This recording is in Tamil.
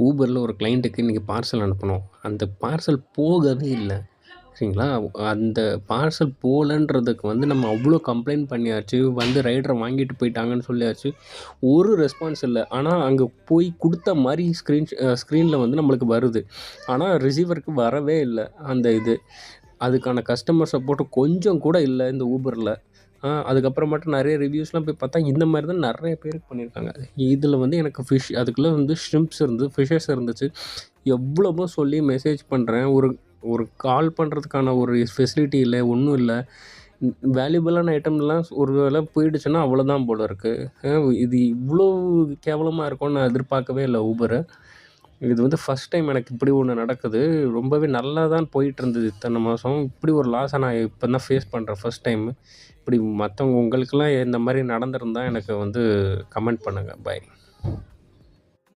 ஊபரில் ஒரு கிளைண்ட்டுக்கு இன்றைக்கி பார்சல் அனுப்பணும். அந்த பார்சல் போகவே இல்லை. சரிங்களா? அந்த பார்சல் போகலன்றதுக்கு வந்து நம்ம அவ்வளோ கம்ப்ளைண்ட் பண்ணியாச்சு. வந்து ரைடரை வாங்கிட்டு போயிட்டாங்கன்னு சொல்லியாச்சு. ஒரு ரெஸ்பான்ஸ் இல்லை. ஆனால் அங்கே போய் கொடுத்த மாதிரி ஸ்க்ரீனில் வந்து நம்மளுக்கு வருது. ஆனால் ரிசீவருக்கு வரவே இல்லை அந்த இது. அதுக்கான கஸ்டமர் சப்போர்ட்டு கொஞ்சம் கூட இல்லை இந்த ஊபரில். அதுக்கப்புறமேட்டு நிறைய ரிவ்யூஸ்லாம் போய் பார்த்தா இந்த மாதிரி தான் நிறைய பேருக்கு பண்ணியிருக்காங்க. இதில் வந்து எனக்கு அதுக்குள்ளே வந்து ஷ்ரிம்ப்ஸ் இருந்து ஃபிஷ்ஷஸ் இருந்துச்சு. எவ்வளவோ சொல்லி மெசேஜ் பண்ணுறேன். ஒரு கால் பண்ணுறதுக்கான ஒரு ஃபெசிலிட்டி இல்லை, ஒன்றும் இல்லை. வேல்யூபிளான ஐட்டம்லாம் ஒரு வேளை போயிடுச்சுன்னா அவ்வளோதான் போல இருக்குது. இது இவ்வளோ கேவலமாக இருக்கும்னு நான் எதிர்பார்க்கவே இல்லை ஊபரை. இது வந்து ஃபஸ்ட் டைம் எனக்கு இப்படி ஒன்று நடக்குது. ரொம்பவே நல்லா தான் போயிட்டுருந்தது இத்தனை மாதம். இப்படி ஒரு லாஸை நான் இப்போ தான் ஃபேஸ் பண்ணுறேன் ஃபஸ்ட் டைமு. இப்படி மற்றவங்க உங்களுக்கெல்லாம் இந்த மாதிரி நடந்திருந்தால் எனக்கு வந்து கமெண்ட் பண்ணுங்கள். பாய்.